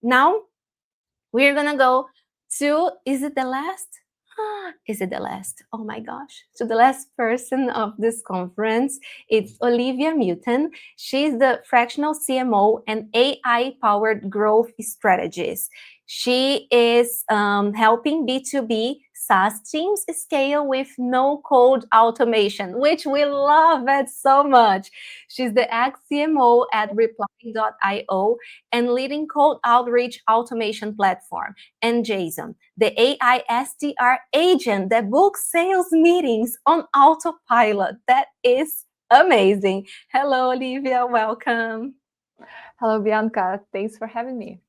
Now we're gonna go to, is it the last? Is it the last? Oh my gosh. So the last person of this conference, it's Olivia Milton. She's the Fractional CMO and AI-powered growth strategist. She is helping B2B SaaS teams scale with no-code automation, which we love it so much. She's the ex-CMO at Reply.io and leading code outreach automation platform. And Jason, the AI SDR agent that books sales meetings on autopilot. That is amazing. Hello, Olivia. Welcome. Hello, Bianca. Thanks for having me.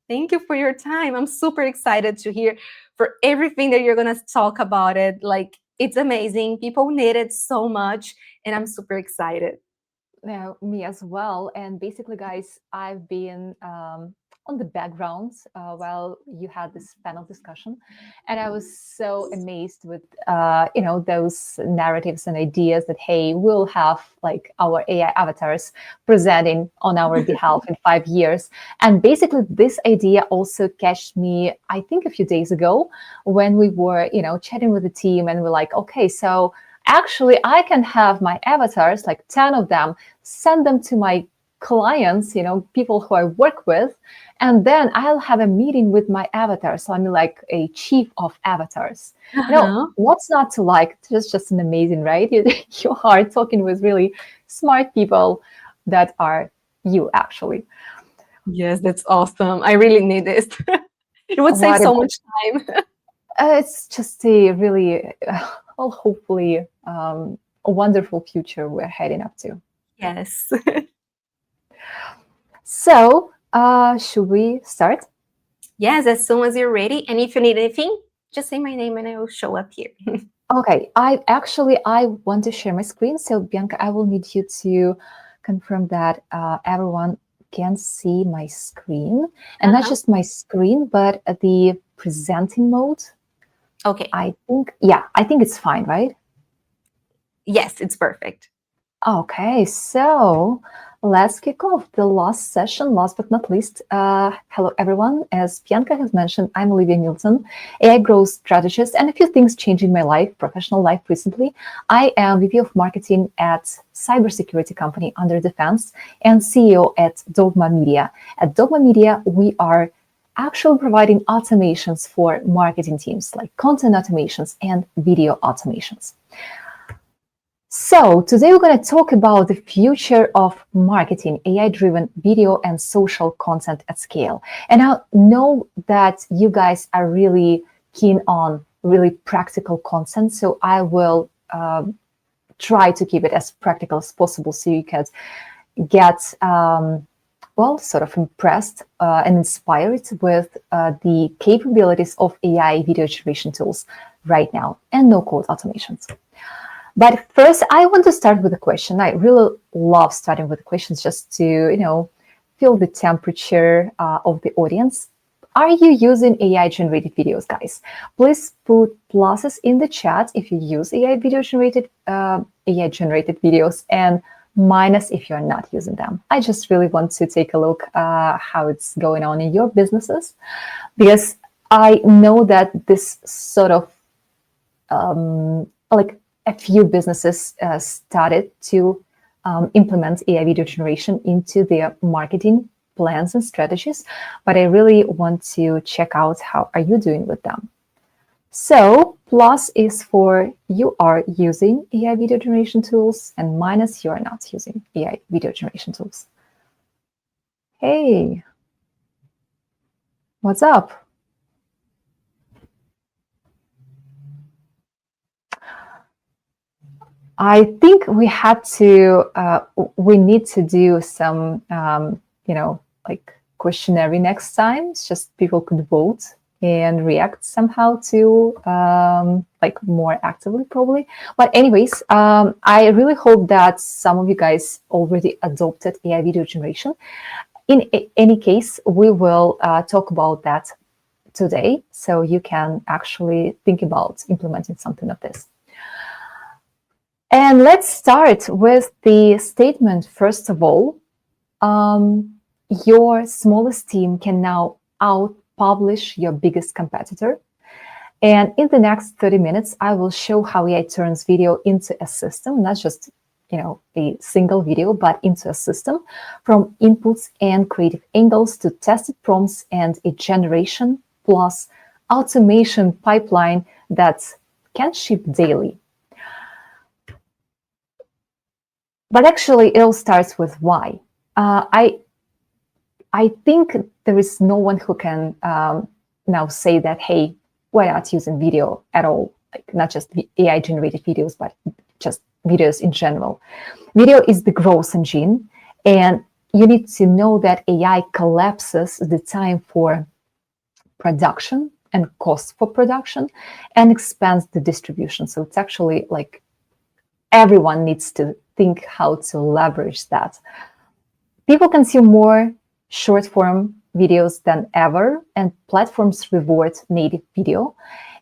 Thank you for your time. I'm super excited to hear for everything that you're going to talk about it. Like, it's amazing. People need it so much, and I'm super excited. Yeah, me as well. And basically, guys, I've been on the background while you had this panel discussion, and I was so amazed with those narratives and ideas that hey, we'll have like our AI avatars presenting on our behalf in 5 years. And basically, this idea also catched me, I think, a few days ago when we were chatting with the team, and we're like, okay, so actually, I can have my avatars, like 10 of them, send them to my clients, people who I work with, and then I'll have a meeting with my avatar. So I'm like a chief of avatars. What's not to like? It's just an amazing, right? You are talking with really smart people that are you, actually. Yes, that's awesome. I really need this. It would save so much time. It's just a really, well, hopefully, a wonderful future we're heading up to. Yes. So, should we start? Yes, as soon as you're ready. And if you need anything, just say my name and I will show up here. Okay, I want to share my screen. So, Bianca, I will need you to confirm that everyone can see my screen. And not just my screen, but the presenting mode. Okay. I think it's fine, right? Yes, it's perfect. Okay, so let's kick off the last session. Last but not least, hello everyone. As Bianca has mentioned, I'm Olivia Milton, AI growth strategist, and a few things changed in my life, professional life recently. I am VP of marketing at cybersecurity company Under Defense and CEO at Dogma Media. At Dogma Media, we are actually providing automations for marketing teams, like content automations and video automations. So today we're going to talk about the future of marketing, AI-driven video and social content at scale. And I know that you guys are really keen on really practical content, so I will try to keep it as practical as possible so you can get sort of impressed and inspired with the capabilities of AI video generation tools right now and no-code automations. But first, I want to start with a question. I really love starting with questions just to, feel the temperature of the audience. Are you using AI-generated videos, guys? Please put pluses in the chat if you use AI-generated videos, and minus if you're not using them. I just really want to take a look how it's going on in your businesses, because I know that this sort of a few businesses started to implement AI video generation into their marketing plans and strategies, but I really want to check out how are you doing with them. So plus is for you are using AI video generation tools, and minus you are not using AI video generation tools. Hey, what's up? I think we need to do some, questionnaire next time. It's just people could vote and react somehow to, more actively probably. But anyways, I really hope that some of you guys already adopted AI video generation. In any case, we will talk about that today, so you can actually think about implementing something of this. And let's start with the statement, first of all. your smallest team can now out-publish your biggest competitor. And in the next 30 minutes, I will show how AI turns video into a system, not just a single video, but into a system, from inputs and creative angles to tested prompts and a generation plus automation pipeline that can ship daily. But actually, it all starts with why. I think there is no one who can now say that, hey, we're not using video at all, like not just AI generated videos, but just videos in general. Video is the growth engine, and you need to know that AI collapses the time for production and cost for production and expands the distribution. So it's actually like everyone needs to think how to leverage that. People consume more short form videos than ever, and platforms reward native video,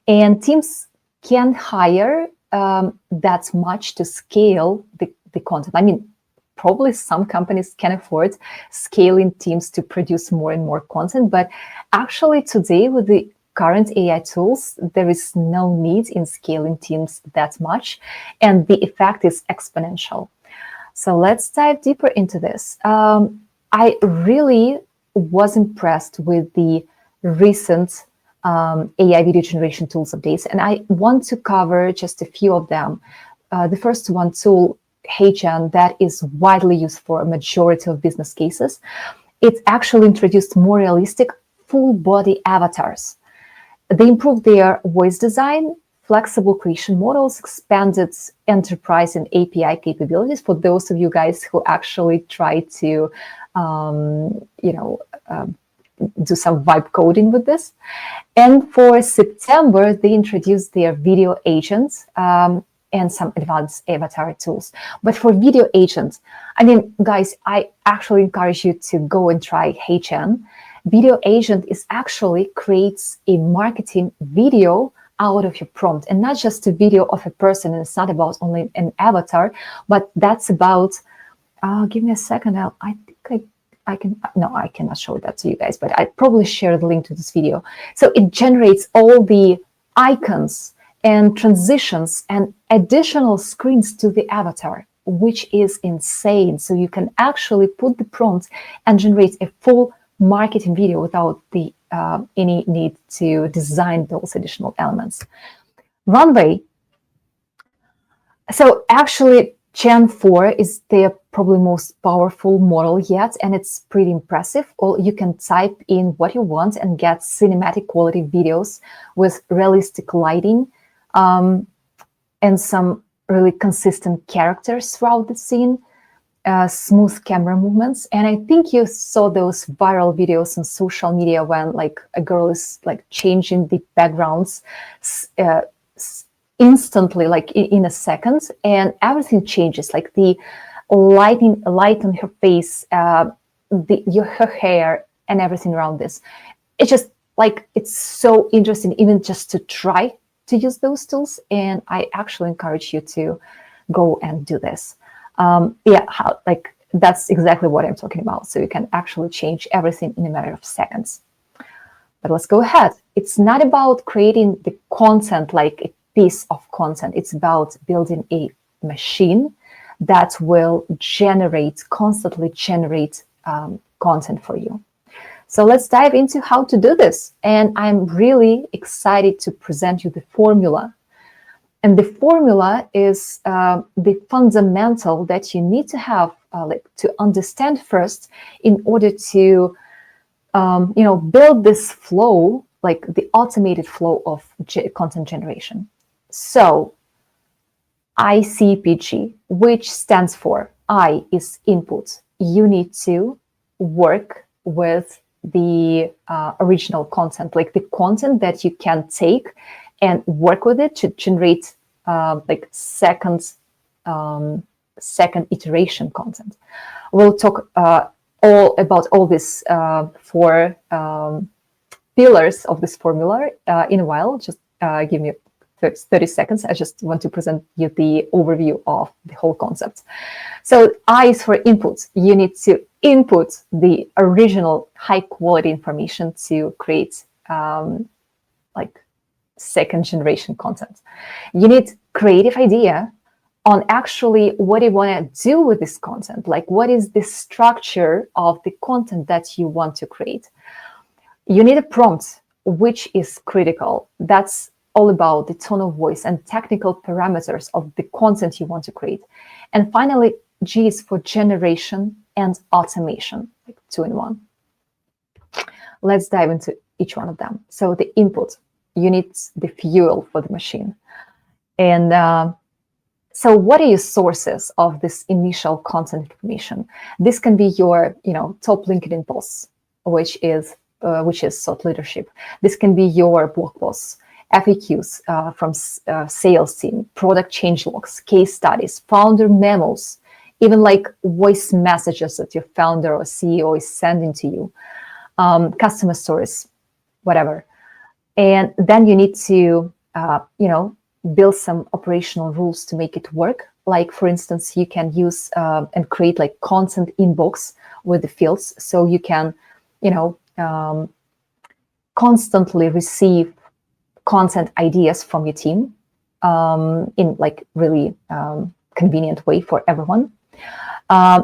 and teams can hire that much to scale the content. I mean, probably some companies can afford scaling teams to produce more and more content, but actually today with the current AI tools, there is no need in scaling teams that much, and the effect is exponential. So let's dive deeper into this. I really was impressed with the recent AI video generation tools updates, and I want to cover just a few of them. The first one, tool HeyGen, that is widely used for a majority of business cases. It actually introduced more realistic full body avatars. They improved their voice design, flexible creation models, expanded enterprise and API capabilities for those of you guys who actually try to do some vibe coding with this. And for September, they introduced their video agents and some advanced avatar tools. But for video agents, I mean, guys, I actually encourage you to go and try HeyGen. Video agent is actually creates a marketing video out of your prompt, and not just a video of a person. And it's not about only an avatar, but that's about, give me a second. I think I can, no, I cannot show that to you guys, but I probably share the link to this video. So it generates all the icons and transitions and additional screens to the avatar, which is insane. So you can actually put the prompt and generate a full marketing video without the any need to design those additional elements. Runway. So actually, Gen 4 is their probably most powerful model yet, and it's pretty impressive. You can type in what you want and get cinematic quality videos with realistic lighting and some really consistent characters throughout the scene, smooth camera movements. And I think you saw those viral videos on social media when like a girl is like changing the backgrounds instantly, like in a second, and everything changes, like the light on her face, her hair, and everything around this. It's just like, it's so interesting even just to try to use those tools, and I actually encourage you to go and do this. That's exactly what I'm talking about. So you can actually change everything in a matter of seconds. But let's go ahead. It's not about creating the content like a piece of content. It's about building a machine that will constantly generate content for you. So let's dive into how to do this. And I'm really excited to present you the formula. And the formula is the fundamental that you need to have to understand first in order to build this flow, like the automated flow of content generation. So ICPG, which stands for I is input. You need to work with the original content, like the content that you can take and work with it to generate second iteration content. We'll talk all about all these four pillars of this formula in a while. Just give me 30 seconds. I just want to present you the overview of the whole concept. So I is for input. You need to input the original high quality information to create like second generation content. You need creative idea on actually what you want to do with this content. Like, what is the structure of the content that you want to create? You need a prompt, which is critical. That's all about the tone of voice and technical parameters of the content you want to create. And finally, G is for generation and automation, like 2 in 1. Let's dive into each one of them. So the input, you need the fuel for the machine. And so what are your sources of this initial content information? This can be your, top LinkedIn posts, which is thought leadership. This can be your blog posts, FAQs from sales team, product change logs, case studies, founder memos, even like voice messages that your founder or CEO is sending to you, customer stories, whatever. And then you need to, build some operational rules to make it work. Like, for instance, you can use and create like content inbox with the fields, so you can, constantly receive content ideas from your team in like really convenient way for everyone.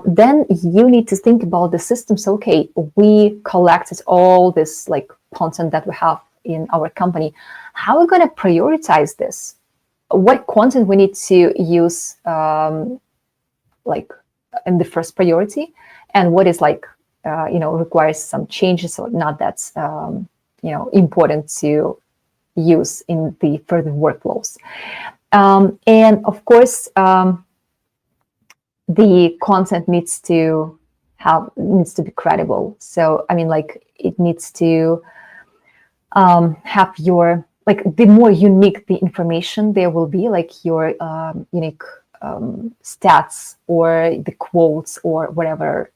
Then you need to think about the system. So, okay, we collected all this like content that we have in our company. How are we going to prioritize this? What content we need to use like in the first priority, and what is like requires some changes or not that's important to use in the further workflows. And of course, the content needs to be credible. So I mean, like, it needs to have your, like, the more unique the information there will be, like your unique stats or the quotes or whatever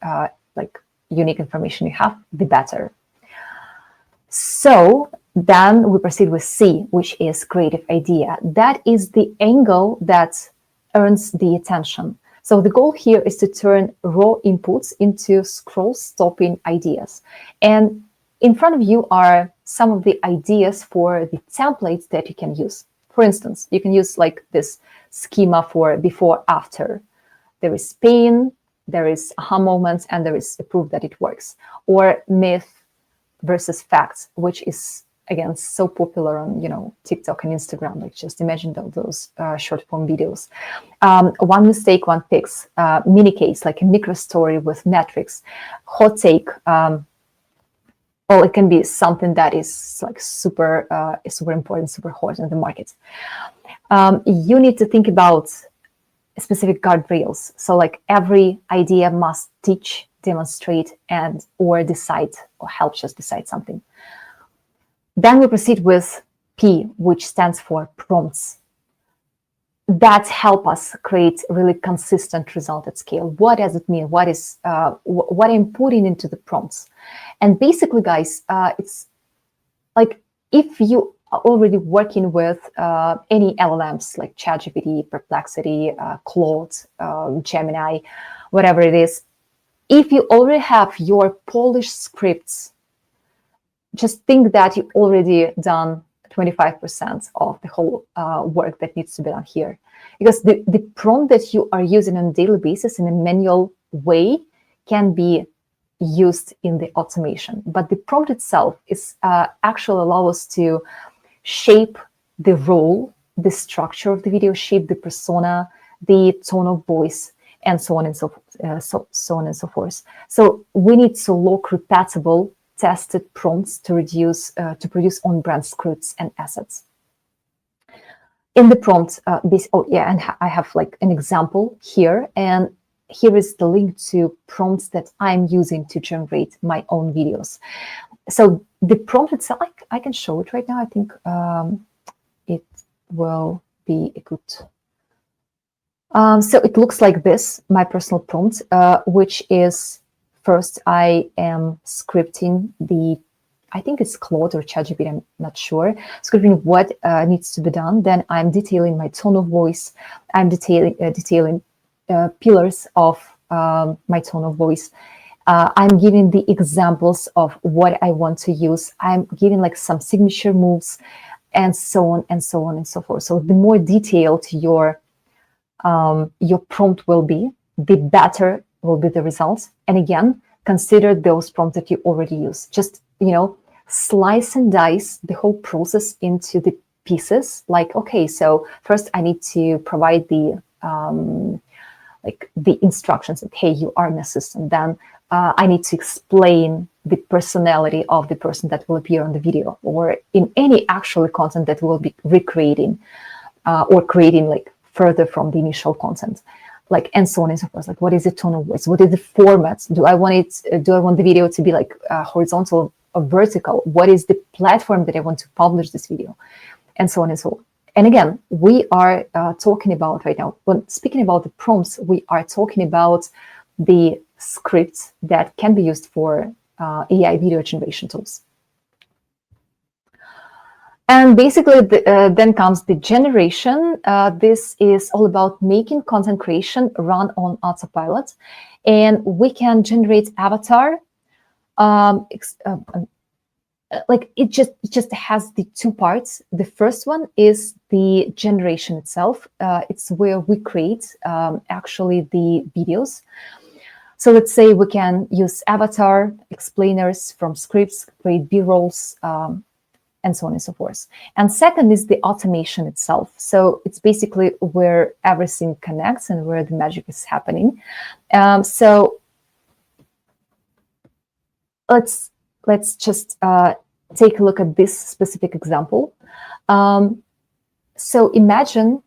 like unique information you have, the better. So then we proceed with C, which is creative idea. That is the angle that earns the attention. So the goal here is to turn raw inputs into scroll-stopping ideas. And in front of you are some of the ideas for the templates that you can use. For instance, you can use like this schema for before, after. There is pain, there is aha moments, and there is a proof that it works. Or myth versus facts, which is, again, so popular on, TikTok and Instagram. Like, just imagine those short form videos. One mistake, one fix, mini case, like a micro story with metrics, hot take. Well, it can be something that is like super important, super hot in the market. You need to think about specific guardrails. So like every idea must teach, demonstrate, and or decide, or help just decide something. Then we proceed with P, which stands for prompts. That help us create really consistent result at scale. What does it mean? What is what I'm putting into the prompts? And basically, guys, it's like if you are already working with any LLMs like ChatGPT, Perplexity, Claude, Gemini, whatever it is, if you already have your polished scripts, just think that you already done 25% of the whole work that needs to be done here. Because the prompt that you are using on a daily basis in a manual way can be used in the automation. But the prompt itself is actually allow us to shape the role, the structure of the video, shape the persona, the tone of voice, and so on and so forth. So we need to lock repeatable, tested prompts to produce on-brand scripts and assets. In the prompt, and I have like an example here, and here is the link to prompts that I'm using to generate my own videos. So the prompt itself, I can show it right now. I think it will be a good. So it looks like this, my personal prompt, which is, first, I am scripting I think it's Claude or ChatGPT, I'm not sure, scripting what needs to be done. Then I'm detailing my tone of voice. I'm detailing pillars of my tone of voice. I'm giving the examples of what I want to use. I'm giving like some signature moves and so on and so on and so forth. So the more detailed your prompt will be, the better will be the results. And again, consider those prompts that you already use. Just, slice and dice the whole process into the pieces. Like, okay, so first I need to provide the the instructions that, hey, you are an assistant. Then I need to explain the personality of the person that will appear on the video or in any actual content that we'll be recreating or creating like further from the initial content, like, and so on and so forth. Like, what is the tone of voice? What is the format? Do I want the video to be like horizontal or vertical? What is the platform that I want to publish this video? And so on and so on. And again, we are talking about right now, when speaking about the prompts, we are talking about the scripts that can be used for AI video generation tools. And basically, then comes the generation. This is all about making content creation run on autopilot. And we can generate avatar. Like it just has the two parts. The first one is the generation itself. It's where we create actually the videos. So let's say we can use avatar, explainers from scripts, create B-rolls, and so on and so forth. And second is the automation itself. So it's basically where everything connects and where the magic is happening. So let's just take a look at this specific example. So imagine,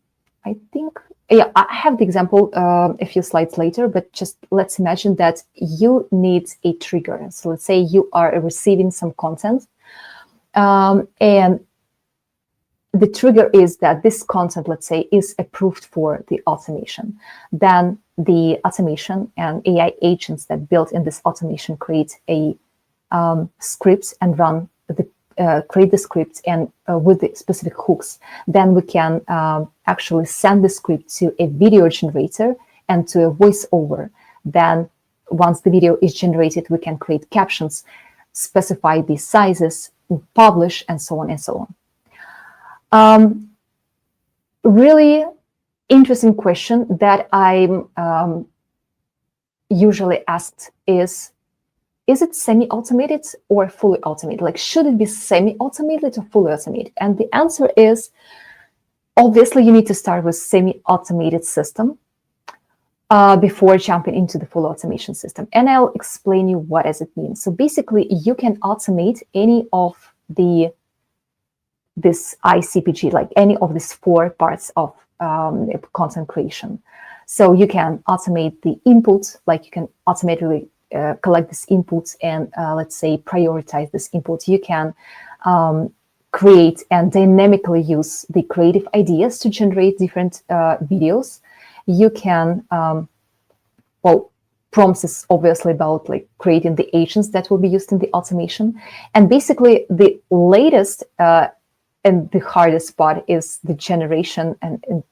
I think, yeah, I have the example a few slides later, but just let's imagine that you need a trigger. So let's say you are receiving some content, and the trigger is that this content, let's say, is approved for the automation. Then the automation and AI agents that built in this automation create a scripts and run the create the scripts and with the specific hooks. Then we can actually send the script to a video generator and to a voiceover. Then once the video is generated, we can create captions, specify the sizes, publish, and so on and so on. Really interesting question that I'm usually asked is it semi-automated or fully automated? Like, should it be semi-automated or fully automated? And the answer is, obviously, you need to start with semi-automated system before jumping into the full automation system. And I'll explain you what does it mean. So basically, you can automate any of this ICPG, like any of these 4 parts of content creation. So you can automate the inputs, like you can automatically collect this inputs and let's say prioritize this input. You can create and dynamically use the creative ideas to generate different videos. You can, well, prompts is obviously about like creating the agents that will be used in the automation. And basically the latest and the hardest part is the generation and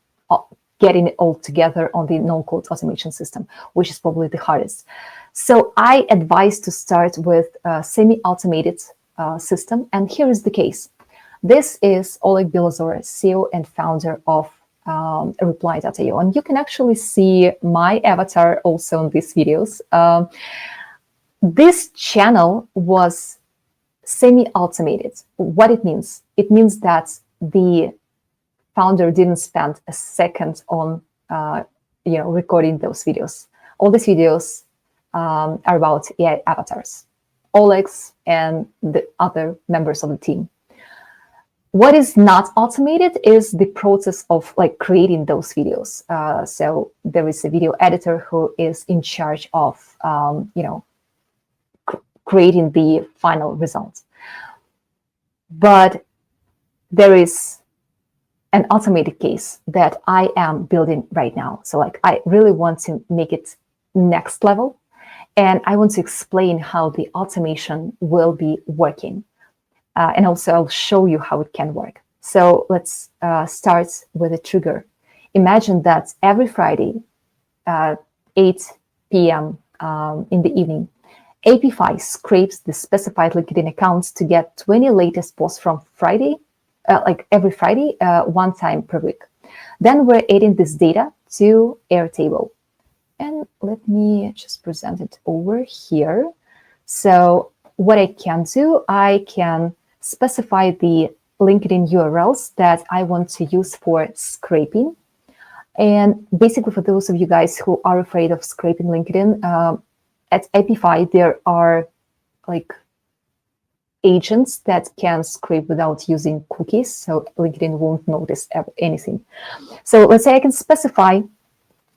getting it all together on the no-code automation system, which is probably the hardest. So I advise to start with a semi-automated system. And here is the case. This is Oleg Bilazor, CEO and founder of Reply.io. And you can actually see my avatar also in these videos. This channel was semi-automated. What it means? It means that the founder didn't spend a second on recording those videos. All these videos are about AI avatars, Oleg's and the other members of the team. What is not automated is the process of like creating those videos. So there is a video editor who is in charge of creating the final result. But there is an automated case that I am building right now. So like I really want to make it next level. And I want to explain how the automation will be working. And also I'll show you how it can work. So let's start with a trigger. Imagine that every Friday, 8 p.m. In the evening, Apify scrapes the specified LinkedIn accounts to get 20 latest posts from Friday, like every Friday, one time per week. Then we're adding this data to Airtable. And let me just present it over here. So what I can do, I can specify the LinkedIn URLs that I want to use for scraping. And basically, for those of you guys who are afraid of scraping LinkedIn, at Apify, there are like agents that can scrape without using cookies, so LinkedIn won't notice anything. So let's say I can specify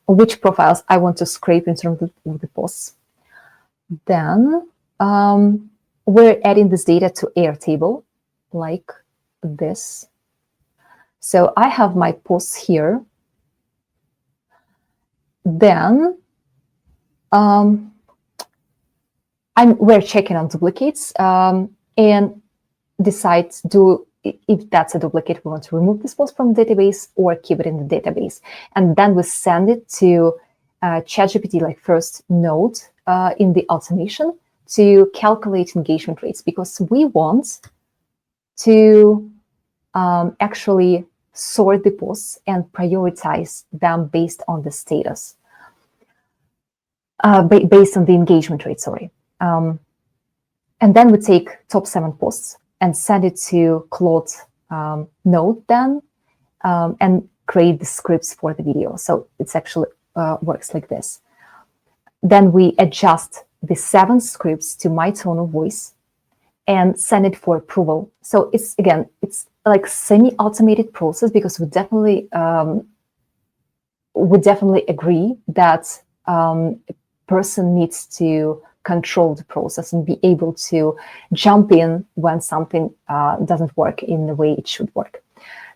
which profiles I want to scrape in terms of the posts. Then we're adding this data to Airtable, like this. So I have my posts here. Then we're checking on duplicates and decide if that's a duplicate, we want to remove this post from the database or keep it in the database. And then we send it to ChatGPT, like first node in the automation, to calculate engagement rates, because we want to actually sort the posts and prioritize them based on the status, based on the engagement rate, sorry. And then we take top 7 posts and send it to Claude node then, and create the scripts for the video. So it's actually works like this. Then we adjust the 7 scripts to my tone of voice and send it for approval. So it's like semi-automated process, because we definitely agree that a person needs to control the process and be able to jump in when something doesn't work in the way it should work.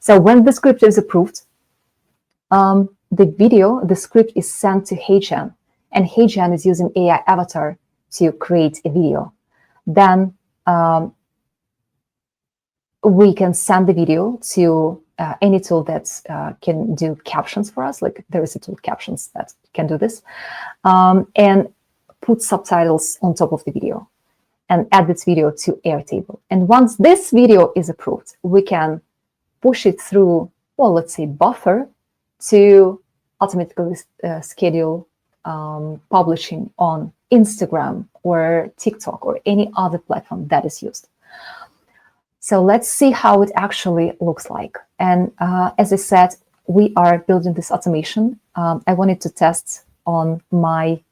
So when the script is approved, the script is sent to HeyGen, and HeyGen is using AI avatar to create a video. Then we can send the video to any tool that can do captions for us. Like there is a tool, Captions, that can do this, and put subtitles on top of the video and add this video to Airtable. And once this video is approved, we can push it through, well, let's say Buffer, to automatically schedule publishing on Instagram or TikTok or any other platform that is used. So let's see how it actually looks like. And as I said, we are building this automation. I wanted to test on my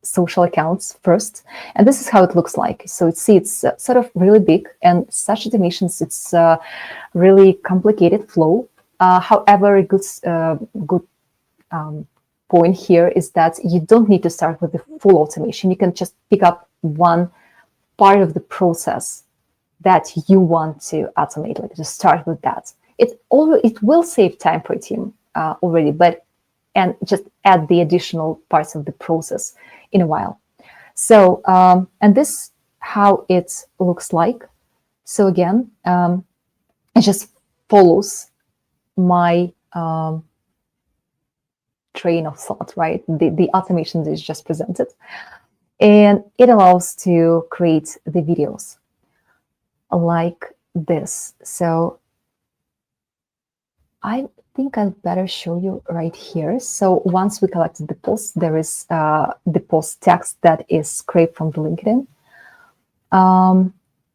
social accounts first, and this is how it looks like. So it's sort of really big, and such automations, it's really complicated flow. However, a good point here is that you don't need to start with the full automation. You can just pick up one part of the process that you want to automate, like just start with that. It will save time for a team already, and just add the additional parts of the process in a while. So, and this how it looks like. So again, it just follows my train of thought, right? The automation is just presented, and it allows to create the videos like this. So I think I'd better show you right here. So once we collected the post, there is the post text that is scraped from the LinkedIn.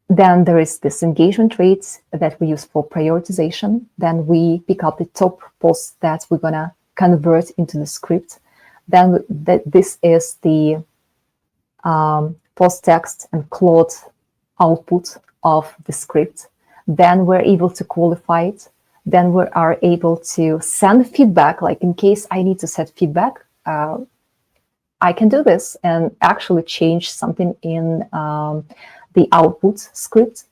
Then there is this engagement rate that we use for prioritization. Then we pick up the top posts that we're gonna convert into the script. Then this is the post text and Claude output of the script. Then we're able to qualify it. Then we are able to send feedback, like in case I need to set feedback, I can do this and actually change something in the output script.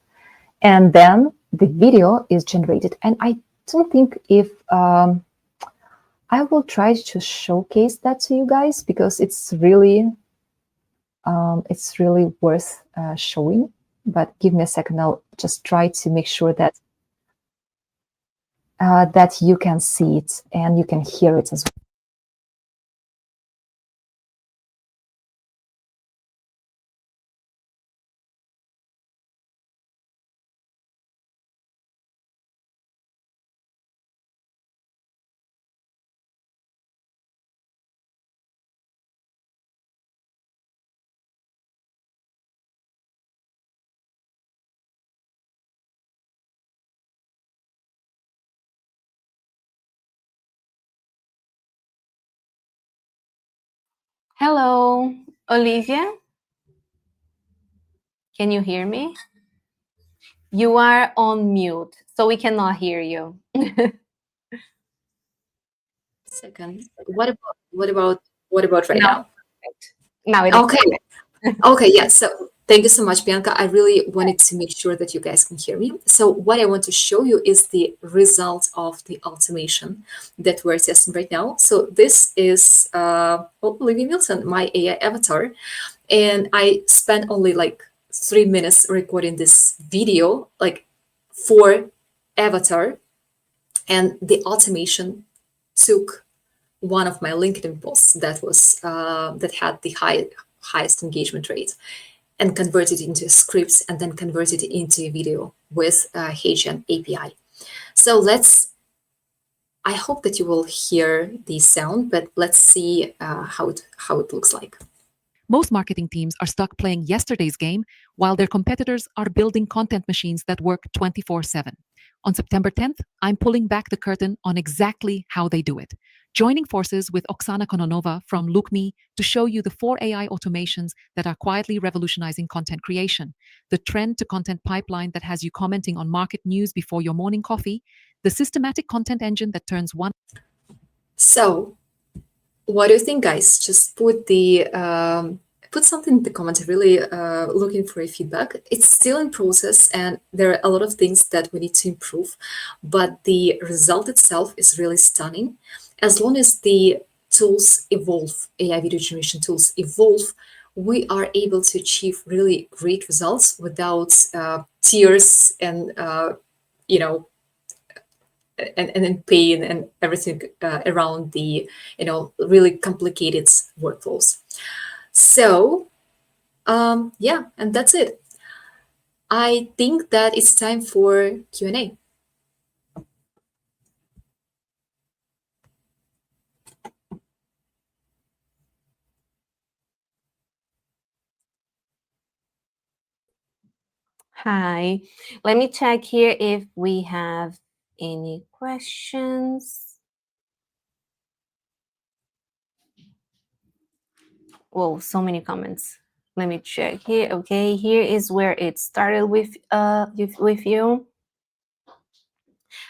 And then the video is generated. And I don't think if I will try to showcase that to you guys, because it's really worth showing. But give me a second, I'll just try to make sure that that you can see it and you can hear it as well. Hello, Olivia. Can you hear me? You are on mute, so we cannot hear you. Second. What about right Now, now? now it is Okay. perfect. Okay, yeah. So thank you so much, Bianca. I really wanted to make sure that you guys can hear me. So what I want to show you is the result of the automation that we're testing right now. So this is Olivia Milton, my AI avatar, and I spent only like 3 minutes recording this video, like for avatar, and the automation took one of my LinkedIn posts that had the highest engagement rate and converted it into scripts and then converted it into a video with HN API. So I hope that you will hear the sound, but let's see how it looks like. Most marketing teams are stuck playing yesterday's game while their competitors are building content machines that work 24/7. On September 10th, I'm pulling back the curtain on exactly how they do it. Joining forces with Oksana Kononova from LookMe to show you the 4 AI automations that are quietly revolutionizing content creation, the trend to content pipeline that has you commenting on market news before your morning coffee, the systematic content engine that turns one. So what do you think, guys? Just put something in the comments. Really looking for a feedback. It's still in process, and there are a lot of things that we need to improve, but the result itself is really stunning. As long as the tools evolve, AI video generation tools evolve, we are able to achieve really great results without tears and you know and then pain and everything around the really complicated workflows. So yeah, and that's it. I think that it's time for Q&A. Hi. Let me check here if we have any questions. Whoa, so many comments. Let me check here. Okay, here is where it started with you.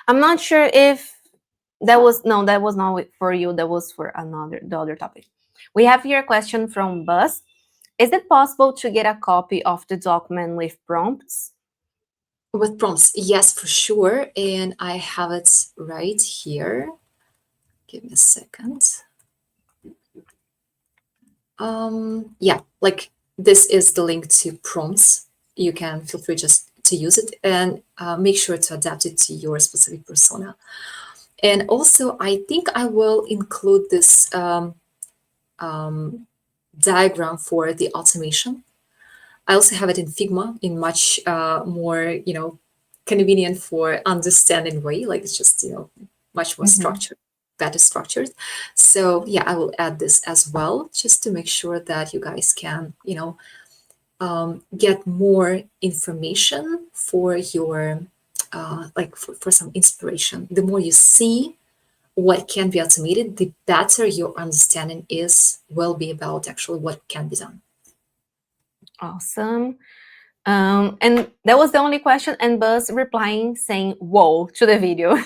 I'm not sure if that was not for you. That was for the other topic. We have here a question from Buzz. Is it possible to get a copy of the document with prompts? With prompts, yes, for sure. And I have it right here. Give me a second. Yeah, like this is the link to prompts. You can feel free just to use it and make sure to adapt it to your specific persona. And also, I think I will include this diagram for the automation. I also have it in Figma in much more, convenient for understanding way. Like it's just, much more structured, better structured. So yeah, I will add this as well, just to make sure that you guys can, get more information for your, like for some inspiration. The more you see what can be automated, the better your understanding will be about actually what can be done. Awesome. And that was the only question. And Buzz replying saying "whoa" to the video.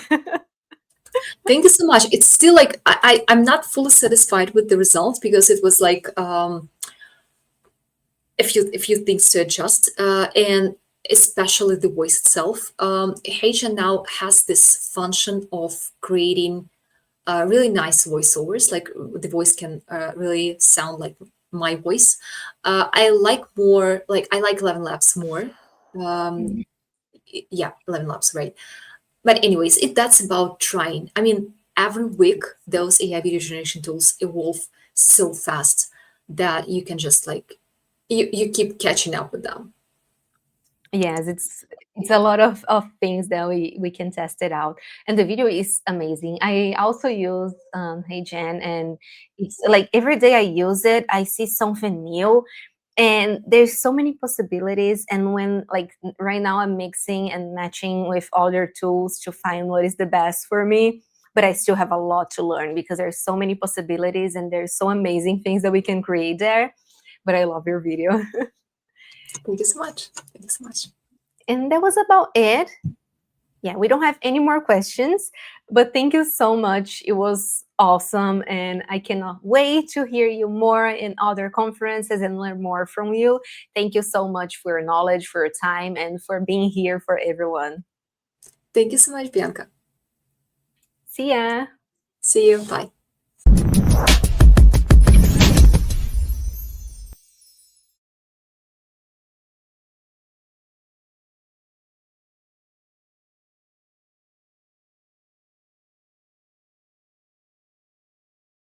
Thank you so much. It's still like I'm not fully satisfied with the results because it was like a few things to adjust, and especially the voice itself. HN now has this function of creating really nice voiceovers. Like the voice can really sound like my voice. I like 11 Labs more. Yeah, 11 Labs, right? But anyways, that's about trying. I mean, every week those AI video generation tools evolve so fast that you can just like you keep catching up with them. Yes, it's a lot of things that we can test it out, and the video is amazing. I also use Hey Jen, and it's like every day I use it, I see something new, and there's so many possibilities. And when right now I'm mixing and matching with other tools to find what is the best for me, but I still have a lot to learn because there's so many possibilities and there's so amazing things that we can create there. But I love your video. Thank you so much. Thank you so much. And that was about it. Yeah, we don't have any more questions, but thank you so much. It was awesome, and I cannot wait to hear you more in other conferences and learn more from you. Thank you so much for your knowledge, for your time, and for being here for everyone. Thank you so much, Bianca. See ya. See you. Bye.